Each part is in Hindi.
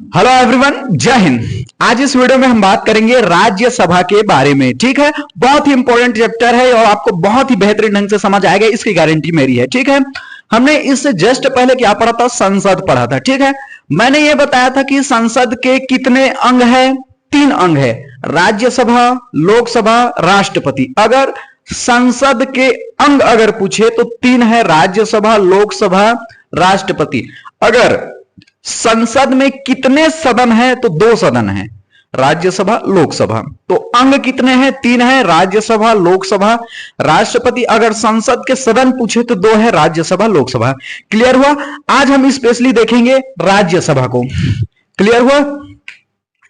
हेलो एवरीवन, जय हिंद। आज इस वीडियो में हम बात करेंगे राज्यसभा के बारे में। ठीक है, बहुत ही इंपॉर्टेंट चैप्टर है और आपको बहुत ही बेहतरीन ढंग से समझ आएगा, इसकी गारंटी मेरी है। ठीक है, हमने इससे जस्ट पहले क्या पढ़ा था? संसद पढ़ा था। ठीक है, मैंने ये बताया था कि संसद के कितने अंग है? 3 अंग है, राज्यसभा, लोकसभा, राष्ट्रपति। अगर संसद के अंग अगर पूछे तो 3 है, राज्यसभा, लोकसभा, राष्ट्रपति। अगर संसद में कितने सदन है तो 2 सदन है, राज्यसभा, लोकसभा। तो अंग कितने हैं? 3 है, राज्यसभा, लोकसभा, राष्ट्रपति। अगर संसद के सदन पूछे तो 2 है, राज्यसभा, लोकसभा। क्लियर हुआ? आज हम स्पेशली देखेंगे राज्यसभा को। क्लियर हुआ?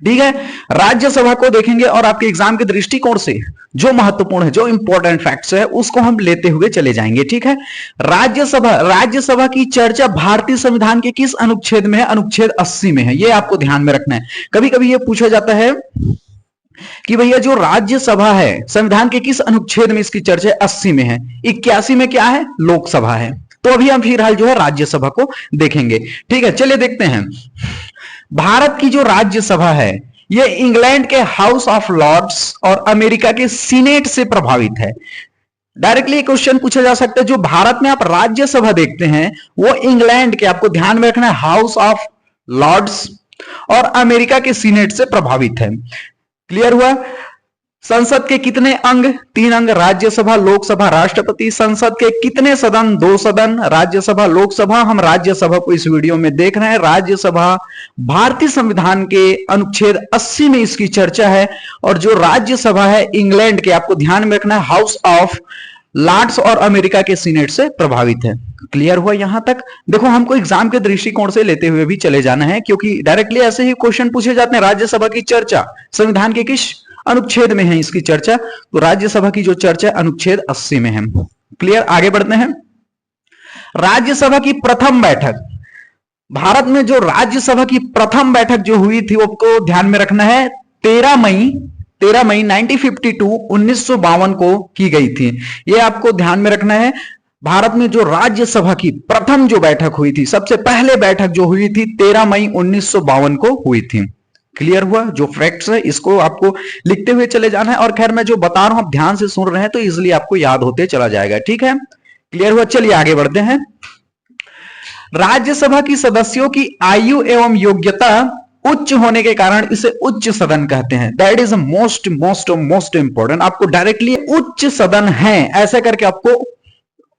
ठीक है, राज्यसभा को देखेंगे और आपके एग्जाम के दृष्टिकोण से जो महत्वपूर्ण है, जो इंपॉर्टेंट फैक्ट्स है, उसको हम लेते हुए चले जाएंगे। ठीक है, राज्यसभा की चर्चा भारतीय संविधान के किस अनुच्छेद में है? अनुच्छेद 80 में है। ये आपको ध्यान में रखना है। कभी कभी ये पूछा जाता है कि भैया जो राज्यसभा है संविधान के किस अनुच्छेद में इसकी चर्चा 80 में है, 81 में क्या है? लोकसभा है। तो अभी हम फिलहाल जो है राज्यसभा को देखेंगे। ठीक है, चलिए देखते हैं। भारत की जो राज्यसभा है यह इंग्लैंड के हाउस ऑफ लॉर्ड्स और अमेरिका के सीनेट से प्रभावित है। डायरेक्टली क्वेश्चन पूछा जा सकता है, जो भारत में आप राज्यसभा देखते हैं वो इंग्लैंड के, आपको ध्यान में रखना है, हाउस ऑफ लॉर्ड्स और अमेरिका के सीनेट से प्रभावित है। क्लियर हुआ? संसद के कितने अंग? 3 अंग, राज्यसभा, लोकसभा, राष्ट्रपति। संसद के कितने सदन? 2 सदन, राज्यसभा, लोकसभा। हम राज्यसभा को इस वीडियो में देख रहे हैं। राज्यसभा भारतीय संविधान के अनुच्छेद 80 में इसकी चर्चा है और जो राज्यसभा है इंग्लैंड के, आपको ध्यान में रखना है, हाउस ऑफ लॉर्ड्स और अमेरिका के सीनेट से प्रभावित है। क्लियर हुआ यहां तक? देखो, हमको एग्जाम के दृष्टिकोण से लेते हुए भी चले जाना है, क्योंकि डायरेक्टली ऐसे ही क्वेश्चन पूछे जाते हैं। राज्यसभा की चर्चा संविधान के किस अनुच्छेद में है इसकी चर्चा? तो राज्यसभा की जो चर्चा अनुच्छेद 80 में है। क्लियर? आगे बढ़ते हैं। राज्यसभा की प्रथम बैठक, भारत में जो राज्यसभा की प्रथम बैठक जो हुई थी वो आपको ध्यान में रखना है, 13 मई 1952 को की गई थी। ये आपको ध्यान में रखना है। भारत में जो राज्यसभा की प्रथम जो बैठक हुई थी, सबसे पहले बैठक जो हुई थी 13 मई 1952 को हुई थी। क्लियर हुआ? जो फैक्ट्स है इसको आपको लिखते हुए चले जाना है। और खैर, मैं जो बता रहा हूं आप ध्यान से सुन रहे हैं तो इजिली आपको याद होते चला जाएगा। ठीक है, क्लियर हुआ? चलिए आगे बढ़ते हैं। राज्यसभा की सदस्यों की आयु एवं योग्यता उच्च होने के कारण इसे उच्च सदन कहते हैं। That is most most most important. आपको डायरेक्टली उच्च सदन है ऐसे करके आपको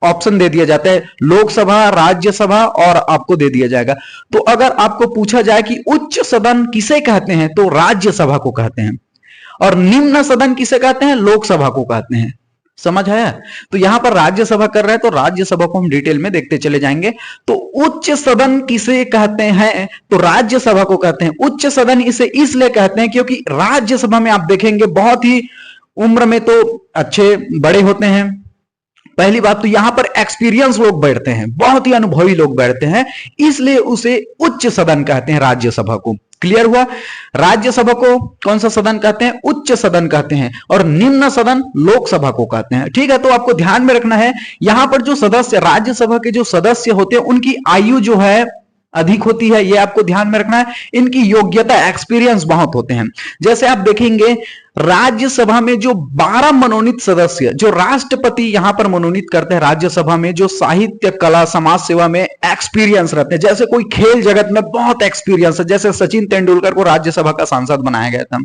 ऑप्शन दे दिया जाता है, लोकसभा, राज्यसभा, और आपको दे दिया जाएगा। तो अगर आपको पूछा जाए कि उच्च सदन किसे कहते हैं तो राज्यसभा को कहते हैं, और निम्न सदन किसे कहते हैं? लोकसभा को कहते हैं। समझ आया? तो यहां पर राज्यसभा कर रहे हैं तो राज्यसभा को हम डिटेल में देखते चले जाएंगे। तो उच्च सदन किसे कहते हैं? तो राज्यसभा को कहते हैं। उच्च सदन इसे इसलिए कहते हैं क्योंकि राज्यसभा में आप देखेंगे बहुत ही उम्र में तो अच्छे बड़े होते हैं। पहली बात तो यहां पर एक्सपीरियंस लोग बैठते हैं, बहुत ही अनुभवी लोग बैठते हैं, इसलिए उसे उच्च सदन कहते हैं राज्यसभा को। क्लियर हुआ? राज्यसभा को कौन सा सदन कहते हैं? उच्च सदन कहते हैं। और निम्न सदन लोकसभा को कहते हैं। ठीक है, तो आपको ध्यान में रखना है, यहां पर जो सदस्य, राज्यसभा के जो सदस्य होते हैं उनकी आयु जो है अधिक होती है, यह आपको ध्यान में रखना है। इनकी योग्यता, एक्सपीरियंस बहुत होते हैं। जैसे आप देखेंगे राज्यसभा में जो 12 मनोनीत सदस्य जो राष्ट्रपति यहां पर मनोनीत करते हैं, राज्यसभा में जो साहित्य, कला, समाज सेवा में एक्सपीरियंस रहते हैं, जैसे कोई खेल जगत में बहुत एक्सपीरियंस है, जैसे सचिन तेंदुलकर को राज्यसभा का सांसद बनाया गया था,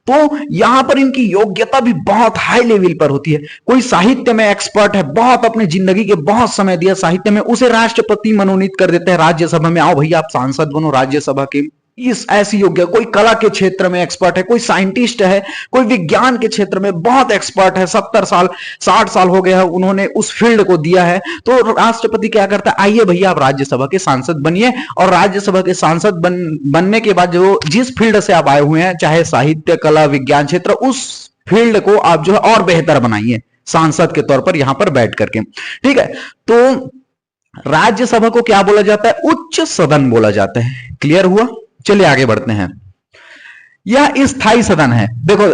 तो यहां पर इनकी योग्यता भी बहुत हाई लेवल पर होती है। कोई साहित्य में एक्सपर्ट है, बहुत अपने जिंदगी के बहुत समय दिया साहित्य में, उसे राष्ट्रपति मनोनीत कर देते हैं राज्यसभा में, आओ भैया आप सांसद बनो राज्यसभा के। इस ऐसी योग्य, कोई कला के क्षेत्र में एक्सपर्ट है, कोई साइंटिस्ट है, कोई विज्ञान के क्षेत्र में बहुत एक्सपर्ट है, 70 साल 60 साल हो गया है उन्होंने उस फील्ड को दिया है, तो राष्ट्रपति क्या करता है, आइए भैया आप राज्यसभा के सांसद बनिए। और राज्यसभा के सांसद बनने के बाद जो जिस फील्ड से आप आए हुए हैं, चाहे साहित्य, कला, विज्ञान क्षेत्र, उस फील्ड को आप जो है और बेहतर बनाइए सांसद के तौर पर यहां पर बैठ करके। ठीक है, तो राज्यसभा को क्या बोला जाता है? उच्च सदन बोला जाता है। क्लियर हुआ? चलिए आगे बढ़ते हैं। यह स्थायी सदन है। देखो,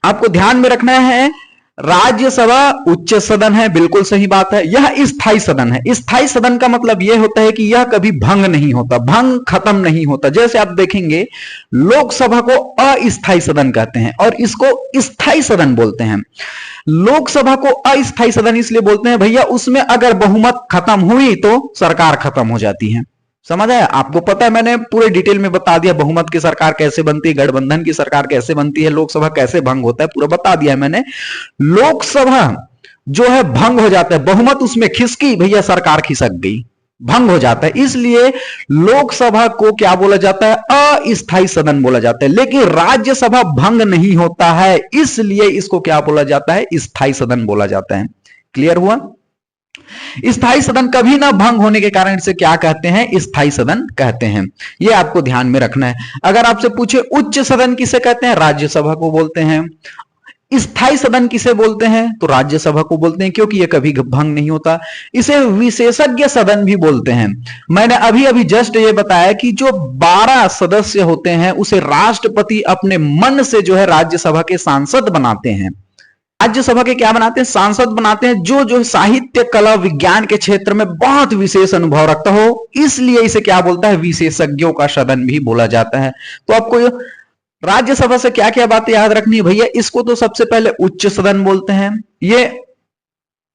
आपको ध्यान में रखना है, राज्यसभा उच्च सदन है, बिल्कुल सही बात है। यह स्थायी सदन है। स्थायी सदन का मतलब यह होता है कि यह कभी भंग नहीं होता, भंग खत्म नहीं होता। जैसे आप देखेंगे लोकसभा को अस्थायी सदन कहते हैं और इसको स्थायी सदन बोलते हैं। लोकसभा को अस्थायी सदन इसलिए बोलते हैं भैया उसमें अगर बहुमत खत्म हुई तो सरकार खत्म हो जाती है। समझ आया? आपको पता है, मैंने पूरे डिटेल में बता दिया बहुमत की सरकार कैसे बनती है, गठबंधन की सरकार कैसे बनती है, लोकसभा कैसे भंग होता है, पूरा बता दिया है मैंने। लोकसभा जो है भंग हो जाता है, बहुमत उसमें खिसकी भैया सरकार खिसक गई, भंग हो जाता है। इसलिए लोकसभा को क्या बोला जाता है? अस्थायी सदन बोला जाता है। लेकिन राज्यसभा भंग नहीं होता है, इसलिए इसको क्या बोला जाता है? स्थायी सदन बोला जाता है। क्लियर हुआ? स्थायी सदन कभी ना भंग होने के कारण इसे क्या कहते हैं? स्थायी सदन कहते हैं। यह आपको ध्यान में रखना है। अगर आपसे पूछे उच्च सदन किसे कहते हैं? राज्यसभा को बोलते हैं। स्थायी सदन किसे बोलते हैं? तो राज्यसभा को बोलते हैं, क्योंकि यह कभी भंग नहीं होता। इसे विशेषज्ञ सदन भी बोलते हैं। मैंने अभी अभी जस्ट ये बताया कि जो 12 सदस्य होते हैं उसे राष्ट्रपति अपने मन से जो है राज्यसभा के सांसद बनाते हैं। राज्यसभा के क्या बनाते हैं? सांसद बनाते हैं, जो साहित्य, कला, विज्ञान के क्षेत्र में बहुत विशेष अनुभव रखता हो। इसलिए इसे क्या बोलता है? विशेषज्ञों का सदन भी बोला जाता है। तो आपको राज्यसभा से क्या क्या बातें याद रखनी है भैया? इसको तो सबसे पहले उच्च सदन बोलते हैं। ये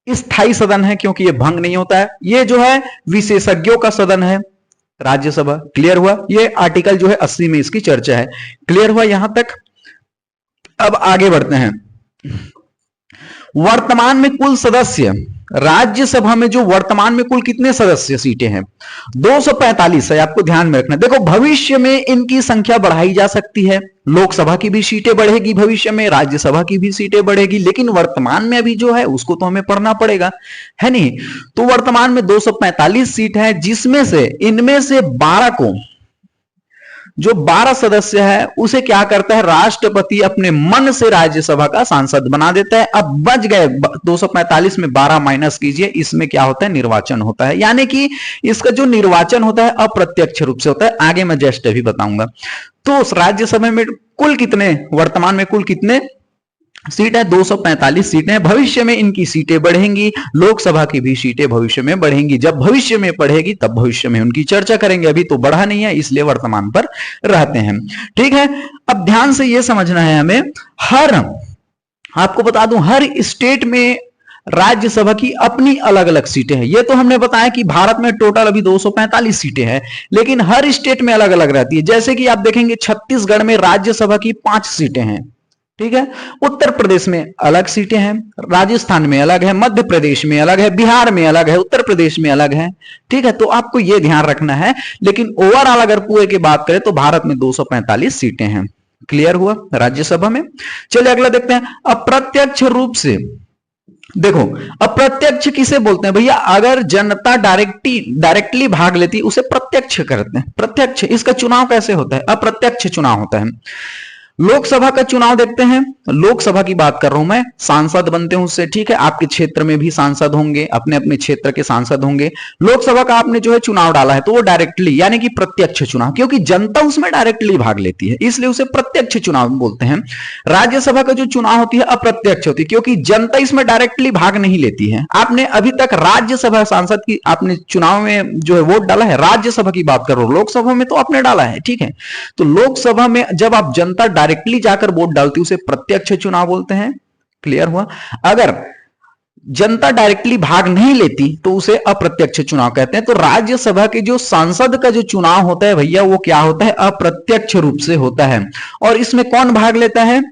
स्थायी सदन है क्योंकि ये भंग नहीं होता है। ये जो है विशेषज्ञों का सदन है राज्यसभा। क्लियर हुआ? ये आर्टिकल जो है 80 में इसकी चर्चा है। क्लियर हुआ यहां तक? अब आगे बढ़ते हैं। वर्तमान में कुल सदस्य राज्यसभा में, जो वर्तमान में कुल कितने सदस्य सीटें हैं? 245 है। आपको ध्यान में रखना। देखो भविष्य में इनकी संख्या बढ़ाई जा सकती है। लोकसभा की भी सीटें बढ़ेगी भविष्य में, राज्यसभा की भी सीटें बढ़ेगी, लेकिन वर्तमान में अभी जो है उसको तो हमें पढ़ना पड़ेगा, है नहीं? तो वर्तमान में 245 सीट है, जिसमें से इनमें से 12 को, जो 12 सदस्य है उसे क्या करता है? राष्ट्रपति अपने मन से राज्यसभा का सांसद बना देता है। अब बच गए 245 में 12 माइनस कीजिए, इसमें क्या होता है? निर्वाचन होता है। यानी कि इसका जो निर्वाचन होता है अप्रत्यक्ष रूप से होता है। आगे मैं जस्ट अभी बताऊंगा। तो उस राज्यसभा में कुल कितने, वर्तमान में कुल कितने सीट है? 245 सीटें। भविष्य में इनकी सीटें बढ़ेंगी, लोकसभा की भी सीटें भविष्य में बढ़ेंगी। जब भविष्य में बढ़ेगी तब भविष्य में उनकी चर्चा करेंगे। अभी तो बढ़ा नहीं है, इसलिए वर्तमान पर रहते हैं। ठीक है? अब ध्यान से यह समझना है हमें, आपको बता दूं, हर स्टेट में राज्यसभा की अपनी अलग अलग सीटें हैं। ये तो हमने बताया कि भारत में टोटल अभी 245 सीटें हैं, लेकिन हर स्टेट में अलग अलग रहती है। जैसे कि आप देखेंगे छत्तीसगढ़ में राज्यसभा की 5 सीटें हैं। ठीक है? उत्तर प्रदेश में अलग सीटें हैं, राजस्थान में अलग है, मध्य प्रदेश में अलग है, बिहार में अलग है, उत्तर प्रदेश में अलग है। ठीक है? तो आपको यह ध्यान रखना है। लेकिन ओवरऑल अगर पूरे की बात करें तो भारत में 245 सीटें हैं। क्लियर हुआ राज्यसभा में? चलिए अगला देखते हैं। अप्रत्यक्ष रूप से देखो, अप्रत्यक्ष किसे बोलते हैं भैया? अगर जनता डायरेक्टली भाग लेती उसे प्रत्यक्ष करते हैं। प्रत्यक्ष, इसका चुनाव कैसे होता है? अप्रत्यक्ष चुनाव होता है। लोकसभा का चुनाव देखते हैं। लोकसभा की बात कर रहा हूं मैं, सांसद बनते हैं उससे। ठीक है? आपके क्षेत्र में भी सांसद होंगे, अपने अपने क्षेत्र के सांसद होंगे। लोकसभा का आपने जो है चुनाव डाला है तो वो डायरेक्टली, यानी कि प्रत्यक्ष चुनाव, क्योंकि जनता उसमें डायरेक्टली भाग लेती है, इसलिए उसे प्रत्यक्ष चुनाव बोलते हैं। राज्यसभा का जो चुनाव होती है अप्रत्यक्ष होती है, क्योंकि जनता इसमें डायरेक्टली भाग नहीं लेती है। आपने अभी तक राज्यसभा सांसद की आपने चुनाव में जो है वोट डाला है, राज्यसभा की बात करो, लोकसभा में तो आपने डाला है। ठीक है? तो लोकसभा में जब आप जनता डायरेक्टली जाकर वोट डालती है उसे प्रत्यक्ष चुनाव बोलते हैं। क्लियर हुआ? अगर जनता डायरेक्टली भाग नहीं लेती तो उसे अप्रत्यक्ष चुनाव कहते हैं। तो राज्यसभा के जो सांसद का जो चुनाव होता है भैया वो क्या होता है? अप्रत्यक्ष रूप से होता है। और इसमें कौन भाग लेता है?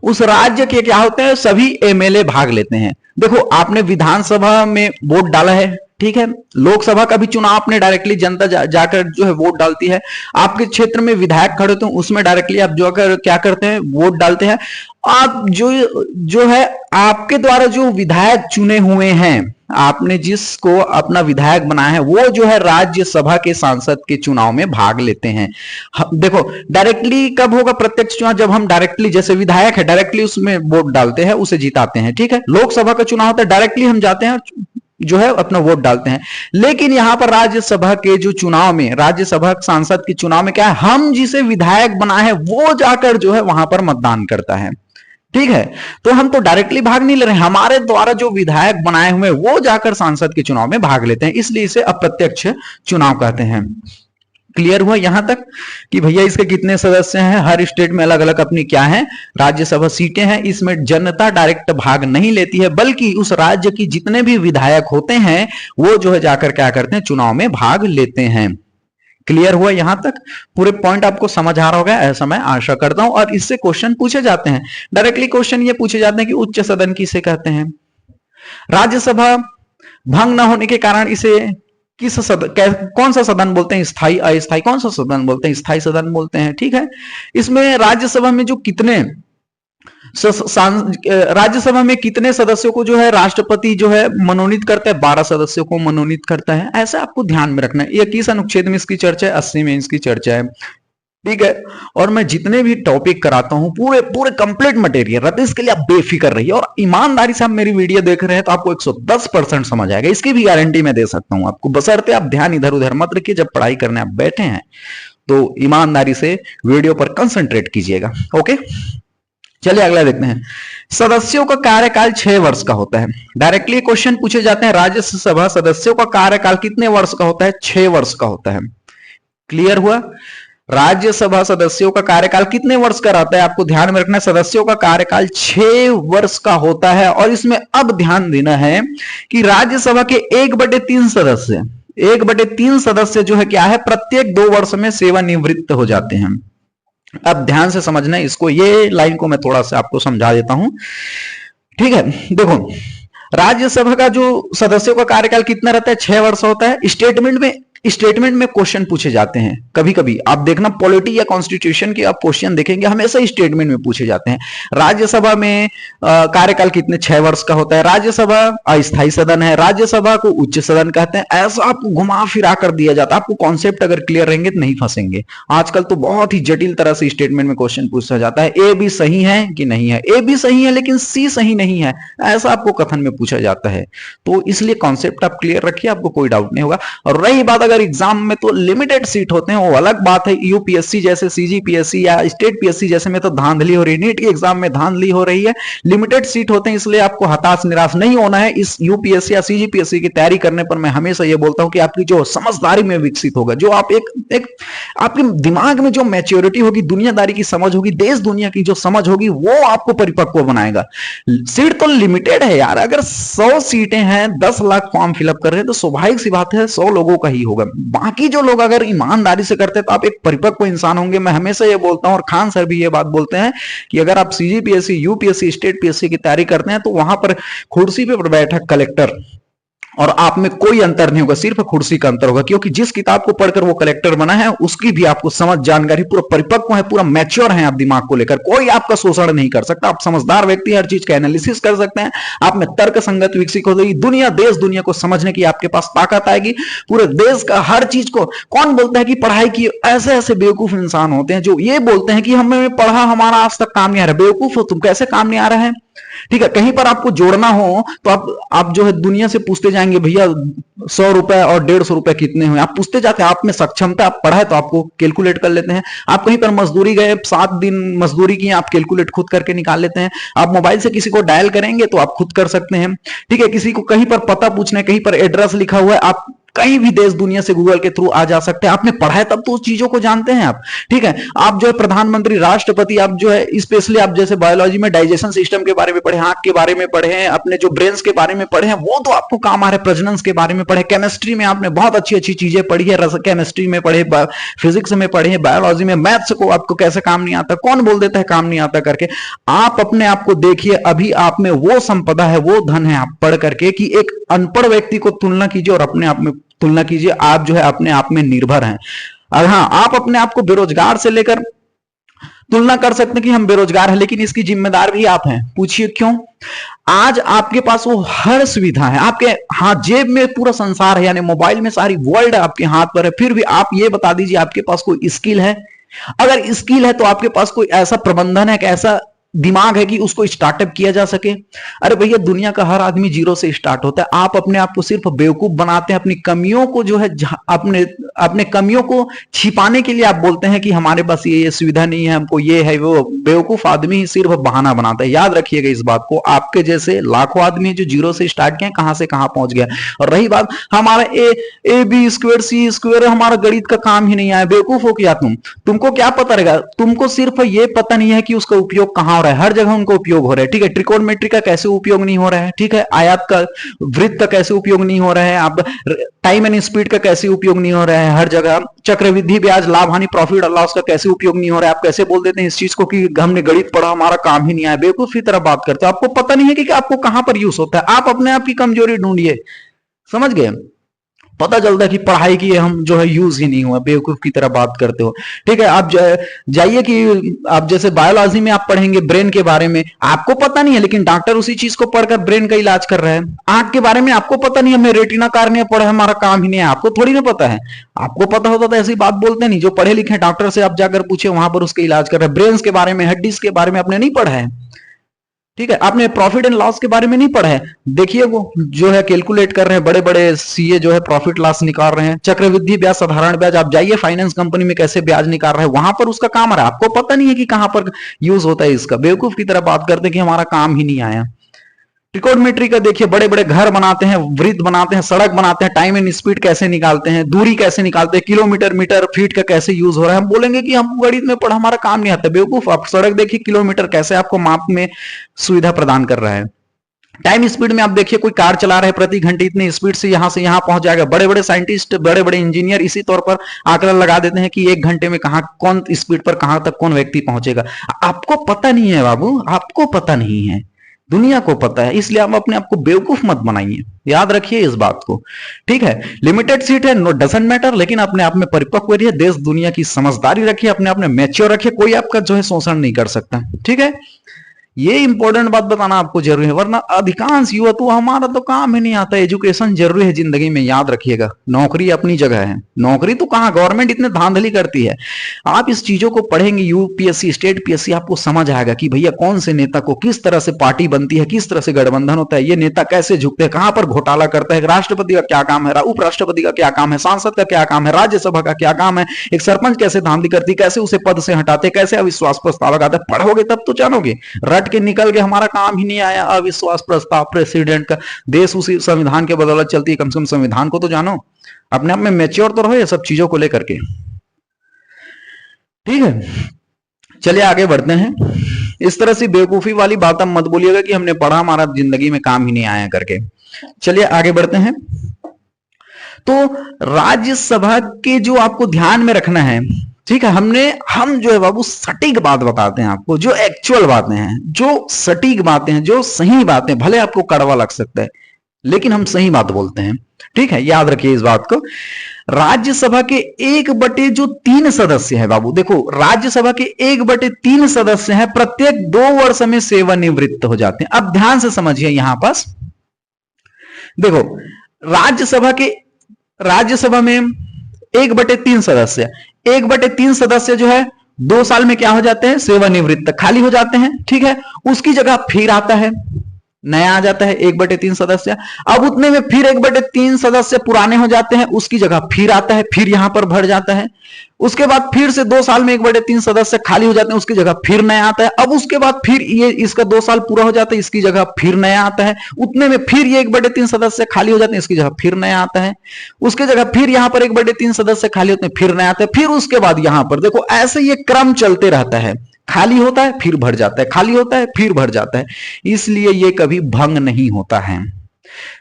उस राज्य के क्या होते हैं? सभी एमएलए भाग लेते हैं। देखो आपने विधानसभा में वोट डाला है, ठीक है? लोकसभा का भी चुनाव आपने डायरेक्टली जनता जाकर जो है वोट डालती है। आपके क्षेत्र में विधायक खड़े होते हैं, उसमें डायरेक्टली आप जो क्या करते हैं? वोट डालते हैं। आप जो है आपके द्वारा जो विधायक चुने हुए हैं, आपने जिसको अपना विधायक बनाया है, वो जो है राज्यसभा के सांसद के चुनाव में भाग लेते हैं। देखो डायरेक्टली कब होगा प्रत्यक्ष चुनाव? जब हम डायरेक्टली, जैसे विधायक है डायरेक्टली उसमें वोट डालते हैं, उसे जिताते हैं। ठीक है? लोकसभा का चुनाव होता है डायरेक्टली हम जाते हैं जो है अपना वोट डालते हैं। लेकिन यहां पर राज्यसभा के जो चुनाव में, राज्यसभा सांसद के चुनाव में क्या है? हम जिसे विधायक बनाए हैं वो जाकर जो है वहां पर मतदान करता है। ठीक है, तो हम तो डायरेक्टली भाग नहीं ले रहे, हमारे द्वारा जो विधायक बनाए हुए वो जाकर सांसद के चुनाव में भाग लेते हैं, इसलिए इसे अप्रत्यक्ष चुनाव कहते हैं। क्लियर हुआ यहां तक कि भैया इसके कितने सदस्य हैं, हर स्टेट में अलग अलग अपनी क्या है राज्यसभा सीटें हैं, इसमें जनता डायरेक्ट भाग नहीं लेती है, बल्कि उस राज्य की जितने भी विधायक होते हैं वो जो है जाकर क्या करते हैं, चुनाव में भाग लेते हैं। क्लियर हुआ यहां तक, पूरे पॉइंट आपको समझ आ रहा होगा ऐसा मैं आशा करता हूं। और इससे क्वेश्चन पूछे जाते हैं, डायरेक्टली क्वेश्चन ये पूछे जाते हैं कि उच्च सदन किसे कहते हैं, राज्यसभा भंग न होने के कारण इसे कौन सा सदन बोलते हैं, स्थायी अस्थायी कौन सा सदन बोलते हैं, स्थायी सदन बोलते हैं। ठीक है, इसमें राज्यसभा में जो कितने राज्यसभा में कितने सदस्यों को जो है राष्ट्रपति जो है मनोनीत करता है, 12 सदस्यों को मनोनीत करता है, ऐसा आपको ध्यान में रखना है। ये किस अनुच्छेद में इसकी चर्चा है, 80 में इसकी चर्चा है। ठीक है, और मैं जितने भी टॉपिक कराता हूं पूरे पूरे कंप्लीट मटेरियल रहते, इसके लिए आप बेफिक्र रहिए और ईमानदारी से आप मेरी वीडियो देख रहे हैं तो आपको 110% समझ आएगा, इसकी भी गारंटी मैं दे सकता हूं आपको, बशर्ते आप ध्यान इधर उधर मत रखिए। जब पढ़ाई करने आप बैठे हैं तो ईमानदारी से वीडियो पर कंसंट्रेट कीजिएगा। ओके, चलिए अगला देखते हैं। सदस्यों का कार्यकाल 6 वर्ष का होता है। डायरेक्टली क्वेश्चन पूछे जाते हैं, राज्यसभा सदस्यों का कार्यकाल कितने वर्ष का होता है, 6 वर्ष का होता है। क्लियर हुआ, राज्यसभा सदस्यों का कार्यकाल कितने वर्ष का रहता है, आपको ध्यान में रखना है, सदस्यों का कार्यकाल 6 वर्ष का होता है। और इसमें अब ध्यान देना है कि राज्यसभा के 1/3 सदस्य जो है क्या है, प्रत्येक 2 वर्ष में सेवानिवृत्त हो जाते हैं। अब ध्यान से समझना है इसको, ये लाइन को मैं थोड़ा सा आपको समझा देता हूं। ठीक है, देखो राज्यसभा का जो सदस्यों का कार्यकाल कितना रहता है, 6 वर्ष होता है। स्टेटमेंट में क्वेश्चन पूछे जाते हैं, कभी कभी आप देखना पॉलिटी या कॉन्स्टिट्यूशन के आप क्वेश्चन देखेंगे हमेशा स्टेटमेंट में पूछे जाते हैं। राज्यसभा में कार्यकाल कितने, 6 वर्ष का होता है। राज्यसभा अस्थायी सदन है, राज्यसभा को उच्च सदन कहते हैं। ऐसा आपको घुमा फिरा कर दिया जाता है, आपको कॉन्सेप्ट अगर क्लियर रहेंगे तो नहीं फंसेंगे। आजकल तो बहुत ही जटिल तरह से स्टेटमेंट में क्वेश्चन पूछा जाता है, ए बी सही है कि नहीं है, ए बी सही है लेकिन सी सही नहीं है, ऐसा आपको कथन में पूछा जाता है। तो इसलिए कॉन्सेप्ट आप क्लियर रखिए, आपको कोई डाउट नहीं होगा। और रही बात अगर एग्जाम में तो लिमिटेड सीट होते हैं वो अलग बात है, यूपीएससी जैसे, सीजीपीएससी या स्टेट पीएससी जैसे में तो धांधली हो रही है, नीट के एग्जाम में धांधली हो रही है, लिमिटेड सीट होते हैं, इसलिए आपको हताश निराश नहीं होना है। इस यूपीएससी या सीजीपीएससी की तैयारी करने पर मैं हमेशा ये बोलता हूं कि आपकी जो समझदारी में विकसित होगा, जो आप एक आपके दिमाग में जो मैच्योरिटी होगी, दुनियादारी की समझ होगी, देश दुनिया की जो समझ होगी, वो आपको परिपक्व बनाएगा। सीट तो लिमिटेड है यार, अगर 100 सीटें हैं, 10 लाख फॉर्म फिलअप कर रहे हैं तो स्वाभाविक सी बात है 100 लोगों का ही होगा। बाकी जो लोग अगर ईमानदारी से करते हैं तो आप एक परिपक्व इंसान होंगे। मैं हमेशा ये बोलता हूं और खान सर भी ये बात बोलते हैं कि अगर आप सीजीपीएससी, यूपीएससी, स्टेट पीएससी की तैयारी करते हैं तो वहां पर कुर्सी पे बैठा कलेक्टर और आप में कोई अंतर नहीं होगा, सिर्फ कुर्सी का अंतर होगा, क्योंकि जिस किताब को पढ़कर वो कलेक्टर बना है उसकी भी आपको समझ जानकारी, पूरा परिपक्व है, पूरा मैच्योर है आप दिमाग को लेकर, कोई आपका शोषण नहीं कर सकता। आप समझदार व्यक्ति, हर चीज का एनालिसिस कर सकते हैं, आप में तर्क संगत विकसित हो जाएगी, दुनिया देश दुनिया को समझने की आपके पास ताकत आएगी, पूरे देश का हर चीज को। कौन बोलता है कि पढ़ाई की, ऐसे ऐसे बेवकूफ इंसान होते हैं जो ये बोलते हैं कि हमें पढ़ा, हमारा आज तक काम नहीं आ रहा। बेवकूफ हो तुम, कैसे काम नहीं आ रहा है? ठीक है, कहीं पर आपको जोड़ना हो तो आप जो है दुनिया से पूछते जाएंगे, भैया 100 रुपए और 150 रुपए कितने हुए, आप पूछते जाते हैं, आप में सक्षमता, आप पढ़ा है तो आपको कैलकुलेट कर लेते हैं। आप कहीं पर मजदूरी गए, 7 दिन मजदूरी की, आप कैलकुलेट खुद करके निकाल लेते हैं। आप मोबाइल से किसी को डायल करेंगे तो आप खुद कर सकते हैं। ठीक है, किसी को कहीं पर पता पूछना है, कहीं पर एड्रेस लिखा हुआ है, आप कहीं भी देश दुनिया से गूगल के थ्रू आ जा सकते हैं। आपने पढ़ा है तब तो उस चीजों को जानते हैं आप। ठीक है, आप जो है प्रधानमंत्री, राष्ट्रपति, आप जो है स्पेशली आप जैसे बायोलॉजी में डाइजेशन सिस्टम के बारे में पढ़े, आंख के बारे में पढ़े हैं, अपने जो ब्रेन्स के बारे में पढ़े हैं वो तो आपको काम आ रहे हैं, प्रजनन के बारे में पढ़े, केमिस्ट्री में आपने बहुत अच्छी अच्छी चीजें पढ़ी है, केमिस्ट्री में पढ़े, फिजिक्स में पढ़े, बायोलॉजी में, मैथ्स को आपको कैसे काम नहीं आता, कौन बोल देता है काम नहीं आता करके। आप अपने आप को देखिए, अभी आप में वो संपदा है, वो धन है, आप पढ़ करके कि एक अनपढ़ व्यक्ति को तुलना कीजिए और अपने आप में तुलना कीजिए, आप जो है अपने आप में निर्भर हैं। और हाँ, आप अपने आप को बेरोजगार से लेकर तुलना कर सकते हैं कि हम बेरोजगार हैं, लेकिन इसकी जिम्मेदार भी आप हैं। पूछिए क्यों? आज आपके पास वो हर सुविधा है, आपके हाथ जेब में पूरा संसार है, यानी मोबाइल में सारी वर्ल्ड आपके हाथ पर है, फिर भी आप ये बता दीजिए आपके पास कोई स्किल है? अगर स्किल है तो आपके पास कोई ऐसा प्रबंधन है, कि ऐसा दिमाग है कि उसको स्टार्टअप किया जा सके। अरे भैया, दुनिया का हर आदमी जीरो से स्टार्ट होता है। आप अपने आप को सिर्फ बेवकूफ बनाते हैं, अपनी कमियों को जो है अपने अपने कमियों को छिपाने के लिए आप बोलते हैं कि हमारे पास ये सुविधा नहीं है, हमको ये है वो। बेवकूफ आदमी ही सिर्फ बहाना बनाता है, याद रखिएगा इस बात को। आपके जैसे लाखों आदमी जो जीरो से स्टार्ट किए, कहां से कहां पहुंच गया। और रही बात हमारा A B square C square, हमारा गणित का काम ही नहीं आया। बेवकूफ हो क्या तुमको क्या पता रहेगा? तुमको सिर्फ ये पता नहीं है कि उसका उपयोग कहां हो रहा है। हर जगह उनका उपयोग हो रहा है, ठीक है। ट्रिकोनोमेट्री का कैसे उपयोग नहीं हो रहा है, ठीक है। आयत का, वृत्त का कैसे उपयोग नहीं हो रहा है, आप टाइम एंड स्पीड का कैसे उपयोग नहीं हो रहा है। हर जगह चक्रवृद्धि ब्याज, लाभ हानि, प्रॉफिट और लॉस का कैसे उपयोग नहीं हो रहा है। आप कैसे बोल देते हैं इस चीज को कि हमने गणित पढ़ा, हमारा काम ही नहीं आया। बेवकूफ की तरह बात करते हो, आपको पता नहीं है कि आपको कहां पर यूज होता है। आप अपने आप की कमजोरी ढूंढिए, समझ गए। पता चलता है कि पढ़ाई की हम जो है यूज ही नहीं हुआ। बेवकूफ की तरह बात करते हो, ठीक है। आप जाइए कि आप जैसे बायोलॉजी में आप पढ़ेंगे ब्रेन के बारे में, आपको पता नहीं है, लेकिन डॉक्टर उसी चीज को पढ़कर ब्रेन का इलाज कर रहा है। आंख के बारे में आपको पता नहीं है, हमने रेटिना कार्निया पढ़ा, हमारा काम ही नहीं है। आपको थोड़ी ना पता है। आपको पता होता तो ऐसी बात बोलते नहीं। जो पढ़े लिखे डॉक्टर से आप जाकर पूछे, वहां पर उसके इलाज कर रहे हैं। ब्रेन के बारे में, हड्डीज के बारे में आपने नहीं पढ़ा है, ठीक है। आपने प्रॉफिट एंड लॉस के बारे में नहीं पढ़ा है। देखिए वो जो है कैलकुलेट कर रहे हैं, बड़े बड़े सीए जो है प्रॉफिट लॉस निकाल रहे हैं। चक्रवृद्धि ब्याज, साधारण ब्याज, आप जाइए फाइनेंस कंपनी में कैसे ब्याज निकाल रहे हैं, वहां पर उसका काम आ रहा है। आपको पता नहीं है कि कहां पर यूज होता है इसका। बेवकूफ की तरह बात करते हैं कि हमारा काम ही नहीं आया। ट्रिकोनोमेट्री का देखिए, बड़े बड़े घर बनाते हैं, वृत्त बनाते हैं, सड़क बनाते हैं, टाइम एंड स्पीड कैसे निकालते हैं, दूरी कैसे निकालते हैं, किलोमीटर मीटर फीट का कैसे यूज हो रहा है। हम बोलेंगे कि हम गणित में पढ़ा, हमारा काम नहीं आता। बेवकूफ, आप सड़क देखिए, किलोमीटर कैसे आपको माप में सुविधा प्रदान कर रहा है। टाइम स्पीड में आप देखिए, कोई कार चला रहे हैं, प्रति घंटे इतनी स्पीड से यहां पहुंच जाएगा। बड़े बड़े साइंटिस्ट, बड़े बड़े इंजीनियर इसी तौर पर आंकड़ा लगा देते हैं कि 1 घंटे में कहां, कौन स्पीड पर कहां तक कौन व्यक्ति पहुंचेगा। आपको पता नहीं है बाबू, आपको पता नहीं है, दुनिया को पता है। इसलिए आप अपने आप को बेवकूफ मत बनाइए, याद रखिए इस बात को, ठीक है। लिमिटेड सीट है, नो डजंट मैटर, लेकिन अपने आप में परिपक्व रहिए, देश दुनिया की समझदारी रखिए, अपने आप में मैच्योर रखिए। कोई आपका जो है शोषण नहीं कर सकता, ठीक है। ये इंपॉर्टेंट बात बताना आपको जरूरी है, वरना अधिकांश युवा तो हमारा तो काम ही नहीं आता। एजुकेशन जरूरी है जिंदगी में, याद रखिएगा। नौकरी अपनी जगह है, नौकरी तो कहां, गवर्नमेंट इतने धांधली करती है। आप इस चीजों को पढ़ेंगे, यूपीएससी, स्टेट पीएससी, आपको समझ आएगा कि भैया कौन से नेता को किस तरह से पार्टी बनती है, किस तरह से गठबंधन होता है, ये नेता कैसे झुकते हैं, कहां पर घोटाला करता है, राष्ट्रपति का क्या काम है, उपराष्ट्रपति का क्या काम है, सांसद का क्या काम है, राज्यसभा का क्या काम है, एक सरपंच कैसे धांधली करती, कैसे उसे पद से हटाते, कैसे अविश्वास प्रस्ताव लगाते। पढ़ोगे तब तो जानोगे, रट के निकल के हमारा काम ही नहीं आया, अविश्वास प्रस्ताव प्रेसिडेंट का, देश उसी संविधान के बदौलत चलती है। कम से कम संविधान को तो जानो, अपने आप में मैच्योर तो रहो ये सब चीजों को लेकर के, ठीक है। चलिए आगे बढ़ते हैं। इस तरह से बेवकूफी वाली बात मत बोलिएगा कि हमने पढ़ा, हमारा जिंदगी में काम ही नहीं आया करके। चलिए आगे बढ़ते हैं। तो राज्यसभा के जो आपको ध्यान में रखना है, ठीक है। हम जो है बाबू सटीक बात बताते हैं आपको, जो एक्चुअल बातें हैं, जो सटीक बातें हैं, जो सही बातें, भले आपको कड़वा लग सकता है लेकिन हम सही बात बोलते हैं, ठीक है। याद रखिए इस बात को। राज्यसभा के 1/3 सदस्य है बाबू। देखो, राज्यसभा के 1/3 सदस्य हैं, प्रत्येक 2 वर्ष में सेवानिवृत्त हो जाते हैं। अब ध्यान से समझिए, यहां पास देखो, राज्यसभा में 1/3 सदस्य, 1/3 सदस्य जो है 2 साल में क्या हो जाते हैं, सेवानिवृत्त, खाली हो जाते हैं, ठीक है। उसकी जगह फिर आता है, नया आ जाता है 1/3 सदस्य। अब उतने में फिर 1/3 सदस्य पुराने हो जाते हैं, उसकी जगह फिर आता है, फिर यहां पर भर जाता है। उसके बाद फिर से 2 साल में 1/3 सदस्य खाली हो जाते हैं, उसकी जगह फिर नया आता है। अब उसके बाद फिर ये इसका 2 साल पूरा हो जाता है, इसकी जगह फिर नया आता है। उतने में फिर ये 1/3 सदस्य खाली हो जाते हैं, इसकी जगह फिर नया आता है। उसके जगह फिर यहां पर 1/3 सदस्य खाली होते हैं, फिर नया आता है। फिर उसके बाद यहां पर देखो, ऐसे ये क्रम चलते रहता है, खाली होता है फिर भर जाता है, खाली होता है फिर भर जाता है। इसलिए ये कभी भंग नहीं होता है,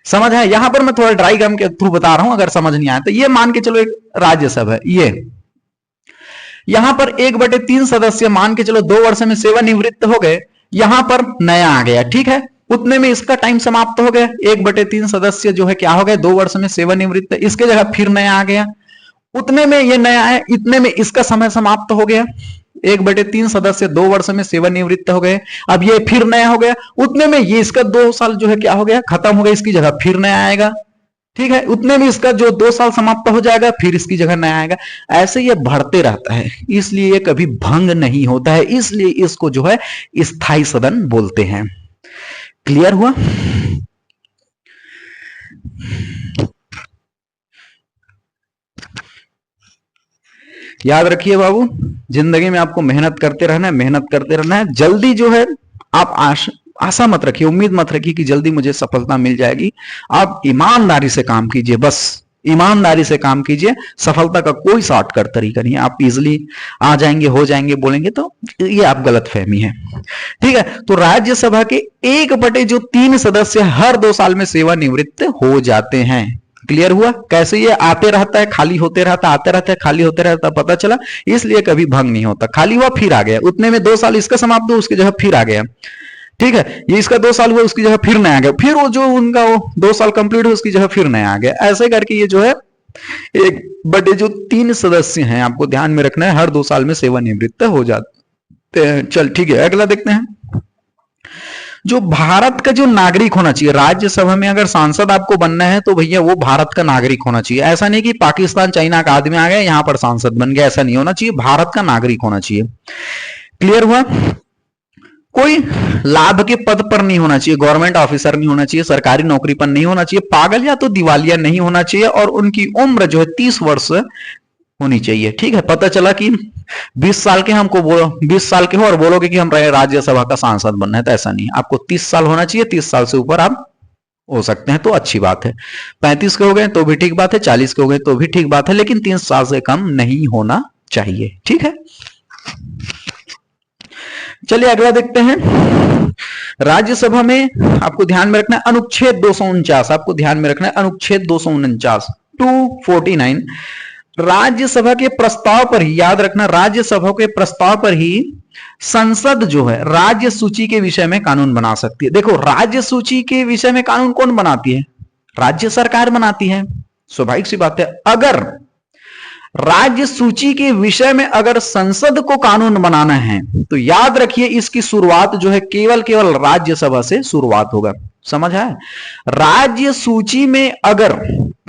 समझ है। यहां पर मैं थोड़ा डायग्राम के थ्रू बता रहा हूं, अगर समझ नहीं आया तो। ये मान के चलो एक राज्यसभा है, ये यहां पर 1/3 सदस्य मान के चलो 2 वर्ष में सेवानिवृत्त हो गए, यहां पर नया आ गया, ठीक है। उतने में इसका टाइम समाप्त हो गया। 1/3 सदस्य जो है क्या हो गए, 2 वर्ष में सेवानिवृत्त, इसके जगह फिर नया आ गया। उतने में ये नया है, इतने में इसका समय समाप्त हो गया। 1/3 सदस्य 2 वर्ष में सेवानिवृत्त हो गए, अब ये फिर नया हो गया। उतने में ये इसका 2 साल जो है क्या हो गया, खत्म हो गया, इसकी जगह फिर नया आएगा, ठीक है, उतने में इसका जो 2 साल समाप्त हो जाएगा, फिर इसकी जगह नया आएगा, ऐसे ये बढ़ते रहता है, इसलिए ये कभी भंग नहीं होता है, इसलिए इसको जो है स्थायी सदन बोलते हैं। क्लियर हुआ? याद रखिए बाबू, जिंदगी में आपको मेहनत करते रहना है, मेहनत करते रहना है। जल्दी जो है आप आशा मत रखिए, उम्मीद मत रखिए कि जल्दी मुझे सफलता मिल जाएगी। आप ईमानदारी से काम कीजिए, बस ईमानदारी से काम कीजिए। सफलता का कोई शॉर्टकट तरीका नहीं है, आप इजिली आ जाएंगे, हो जाएंगे बोलेंगे तो ये आप गलत फहमी है। ठीक है, तो राज्यसभा के 1/3 सदस्य हर 2 साल में सेवानिवृत्त हो जाते हैं। क्लियर हुआ? कैसे ये आते रहता है, खाली होते रहता, आते रहता है, खाली होते रहता, पता चला, इसलिए कभी भंग नहीं होता। खाली हुआ फिर आ गया, उतने में 2 साल इसका समाप्त हुआ, उसकी जगह फिर आ गया। ठीक है, ये इसका 2 साल हुआ, उसकी जगह फिर नया आ गया, फिर वो जो उनका वो 2 साल कंप्लीट हुआ, उसकी जगह फिर नया आ गया। ऐसे करके ये जो है 1/3 सदस्य हैं, आपको ध्यान में रखना है, हर 2 साल में सेवानिवृत्त हो जाते हैं। चल ठीक है, अगला देखते हैं। जो भारत का जो नागरिक होना चाहिए, राज्यसभा में अगर सांसद आपको बनना है तो भैया वो भारत का नागरिक होना चाहिए। ऐसा नहीं कि पाकिस्तान चाइना का आदमी आ गया यहां पर सांसद बन गया, ऐसा नहीं होना चाहिए, भारत का नागरिक होना चाहिए। क्लियर हुआ? कोई लाभ के पद पर नहीं होना चाहिए, गवर्नमेंट ऑफिसर नहीं होना चाहिए, सरकारी नौकरी पर नहीं होना चाहिए, पागल या तो दिवालिया नहीं होना चाहिए, और उनकी उम्र जो है 30 वर्ष होनी चाहिए। ठीक है, पता चला कि 20 साल के हमको बोलो, 20 साल के हो और बोलोगे कि हम राज्यसभा का सांसद बनना है, तो ऐसा नहीं, आपको 30 साल होना चाहिए, 30 साल से ऊपर आप हो सकते हैं तो अच्छी बात है, 35 के हो गए तो भी ठीक बात है, 40 के हो गए तो भी ठीक बात है, लेकिन 3 साल से कम नहीं होना चाहिए। ठीक है, चलिए अगला देखते हैं। राज्यसभा में आपको ध्यान में रखना है अनुच्छेद 249, आपको ध्यान में रखना है अनुच्छेद 249 249, राज्यसभा के प्रस्ताव पर ही, याद रखना, राज्यसभा के प्रस्ताव पर ही संसद जो है राज्य सूची के विषय में कानून बना सकती है। देखो, राज्य सूची के विषय में कानून कौन बनाती है? राज्य सरकार बनाती है, स्वाभाविक सी बात है। अगर राज्य सूची के विषय में अगर संसद को कानून बनाना है तो याद रखिए इसकी शुरुआत जो है केवल राज्यसभा से शुरुआत होगा। समझ है? राज्य सूची में अगर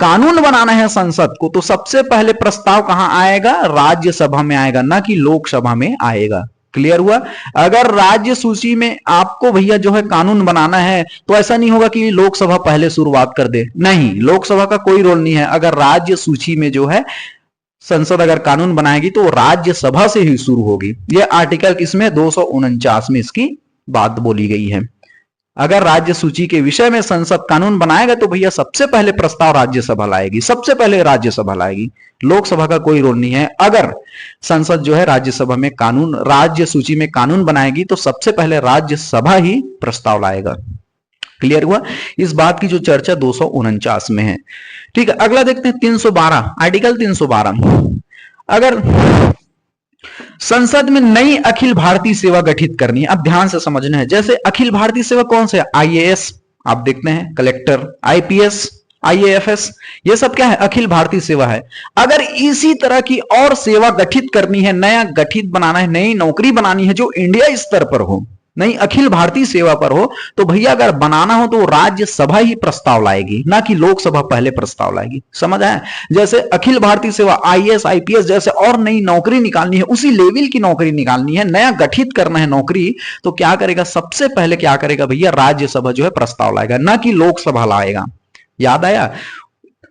कानून बनाना है संसद को तो सबसे पहले प्रस्ताव कहां आएगा? राज्यसभा में आएगा, ना कि लोकसभा में आएगा। क्लियर हुआ? अगर राज्य सूची में आपको भैया जो है कानून बनाना है तो ऐसा नहीं होगा कि लोकसभा पहले शुरुआत कर दे, नहीं, लोकसभा का कोई रोल नहीं है। अगर राज्य सूची में जो है संसद अगर कानून बनाएगी तो राज्यसभा से ही शुरू होगी। यह आर्टिकल किसमें? 249 में इसकी बात बोली गई है। अगर राज्य सूची के विषय में संसद कानून बनाएगा तो भैया सबसे पहले प्रस्ताव राज्यसभा लाएगी, सबसे पहले राज्यसभा लाएगी, लोकसभा का कोई रोल नहीं है। अगर संसद जो है राज्यसभा में कानून, राज्य सूची में कानून बनाएगी तो सबसे पहले राज्यसभा ही प्रस्ताव लाएगा। क्लियर हुआ? इस बात की जो चर्चा 249 में है। ठीक है, अगला देखते हैं 312, आर्टिकल 312। अगर संसद में नई अखिल भारतीय सेवा गठित करनी है, अब ध्यान से समझना है। जैसे अखिल भारतीय सेवा कौन से? आईएएस आप देखते हैं, कलेक्टर, आईपीएस, आईएएफएस, ये सब क्या है? अखिल भारतीय सेवा है। अगर इसी तरह की और सेवा गठित करनी है, नया गठित बनाना है, नई नौकरी बनानी है जो इंडिया स्तर पर हो, नहीं अखिल भारतीय सेवा पर हो, तो भैया अगर बनाना हो तो राज्यसभा ही प्रस्ताव लाएगी, ना कि लोकसभा पहले प्रस्ताव लाएगी। समझ आया? जैसे अखिल भारतीय सेवा, आईएएस, आईपीएस जैसे और नई नौकरी निकालनी है, उसी लेवल की नौकरी निकालनी है, नया गठित करना है नौकरी, तो क्या करेगा? सबसे पहले क्या करेगा भैया? राज्यसभा जो है प्रस्ताव लाएगा, ना कि लोकसभा लाएगा। याद आया?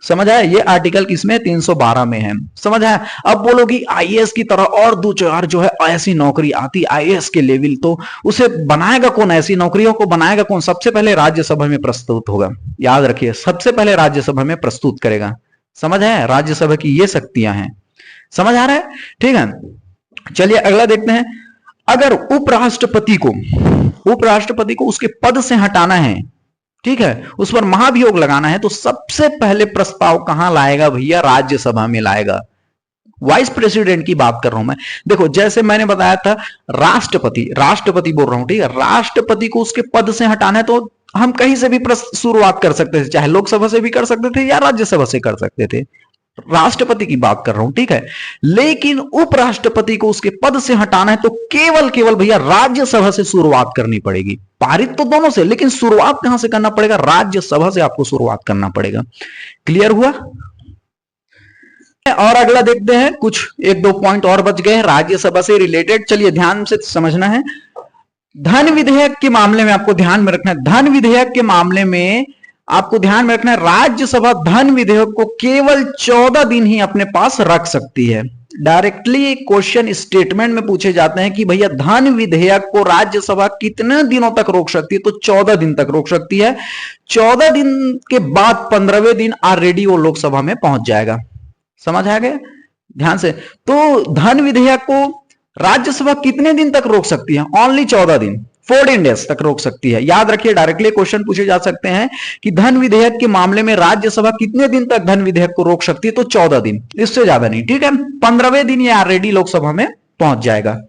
समझ आया? ये आर्टिकल किसमें? 312 में है। समझ आया? अब बोलोगी आईएएस की तरह और 2-4 जो है ऐसी नौकरी आती आईएएस के लेवल, तो उसे बनाएगा कौन? ऐसी नौकरियों को बनाएगा कौन? सबसे पहले राज्यसभा में प्रस्तुत होगा। याद रखिए, सबसे पहले राज्यसभा में प्रस्तुत करेगा। समझ आया? राज्यसभा की ये शक्तियां हैं। समझ आ रहा है? ठीक है, चलिए अगला देखते हैं। अगर उपराष्ट्रपति को उसके पद से हटाना है, ठीक है, उस पर महाभियोग लगाना है, तो सबसे पहले प्रस्ताव कहां लाएगा भैया? राज्यसभा में लाएगा। वाइस प्रेसिडेंट की बात कर रहा हूं मैं। देखो, जैसे मैंने बताया था राष्ट्रपति बोल रहा हूं, ठीक है, राष्ट्रपति को उसके पद से हटाना है तो हम कहीं से भी शुरुआत कर सकते थे, चाहे लोकसभा से भी कर सकते थे या राज्यसभा से कर सकते थे। राष्ट्रपति की बात कर रहा हूं, ठीक है। लेकिन उपराष्ट्रपति को उसके पद से हटाना है तो केवल केवल भैया राज्यसभा से शुरुआत करनी पड़ेगी। पारित तो दोनों से, लेकिन शुरुआत कहां से करना पड़ेगा? राज्यसभा से आपको शुरुआत करना पड़ेगा। क्लियर हुआ? और अगला देखते हैं, कुछ एक दो पॉइंट और बच गए राज्यसभा से रिलेटेड, चलिए ध्यान से समझना है। धन विधेयक के मामले में आपको ध्यान में रखना है, धन विधेयक के मामले में आपको ध्यान में रखना है, राज्यसभा धन विधेयक को केवल 14 दिन ही अपने पास रख सकती है। डायरेक्टली क्वेश्चन स्टेटमेंट में पूछे जाते हैं कि भैया धन विधेयक को राज्यसभा कितने दिनों तक रोक सकती है? तो 14 दिन तक रोक सकती है। 14 दिन के बाद 15वें दिन ऑलरेडी वो लोकसभा में पहुंच जाएगा। समझ आ गया? ध्यान से। तो धन विधेयक को राज्यसभा कितने दिन तक रोक सकती है? ओनली 14 दिन, 14 डेज तक रोक सकती है। याद रखिए, डायरेक्टली क्वेश्चन पूछे जा सकते हैं कि धन विधेयक के मामले में राज्यसभा कितने दिन तक धन विधेयक को रोक सकती है? तो 14 दिन, इससे ज्यादा नहीं, ठीक है। 15वें दिन ये ऑलरेडी लोकसभा में पहुंच जाएगा।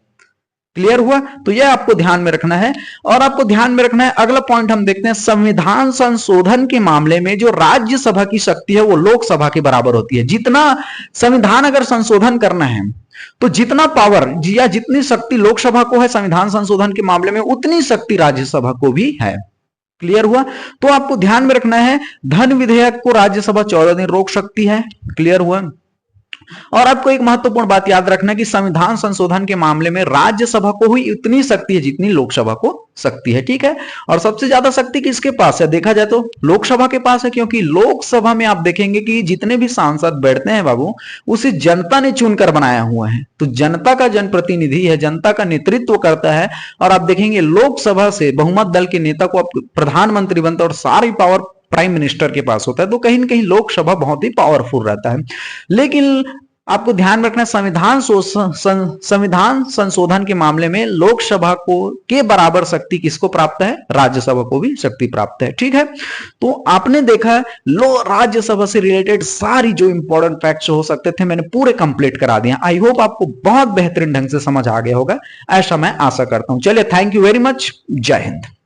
क्लियर हुआ? तो यह आपको ध्यान में रखना है। और आपको ध्यान में रखना है, अगला पॉइंट हम देखते हैं, संविधान संशोधन के मामले में जो राज्यसभा की शक्ति है वो लोकसभा के बराबर होती है। जितना संविधान अगर संशोधन करना है तो जितना पावर या जितनी शक्ति लोकसभा को है संविधान संशोधन के मामले में, उतनी शक्ति राज्यसभा को भी है। क्लियर हुआ? तो आपको ध्यान में रखना है, धन विधेयक को राज्यसभा 14 दिन रोक सकती है। क्लियर हुआ? और आपको एक महत्वपूर्ण बात याद रखना कि संविधान संशोधन के मामले में राज्यसभा को ही उतनी शक्ति है जितनी लोकसभा को शक्ति है, ठीक है। और सबसे ज्यादा शक्ति किसके पास है? देखा जाए तो लोकसभा के पास है, क्योंकि लोकसभा में आप देखेंगे कि जितने भी सांसद बैठते हैं बाबू, उसे जनता ने चुनकर बनाया हुआ है। तो जनता का जनप्रतिनिधि है, जनता का नेतृत्व करता है। और आप देखेंगे लोकसभा से बहुमत दल के नेता को आप प्रधानमंत्री बनता है और सारी पावर प्राइम मिनिस्टर के पास होता है। तो कहीं ना कहीं लोकसभा बहुत ही पावरफुल रहता है। लेकिन आपको ध्यान रखना है, संविधान संशोधन के मामले में लोकसभा को के बराबर शक्ति किसको प्राप्त है? राज्यसभा को भी शक्ति प्राप्त है, ठीक है। तो आपने देखा राज्यसभा से रिलेटेड सारी जो इंपॉर्टेंट फैक्ट्स हो सकते थे मैंने पूरे कंप्लीट करा दिए। आई होप आपको बहुत बेहतरीन ढंग से समझ आ गया होगा, ऐसा मैं आशा करता हूं। चलिए, थैंक यू वेरी मच। जय हिंद।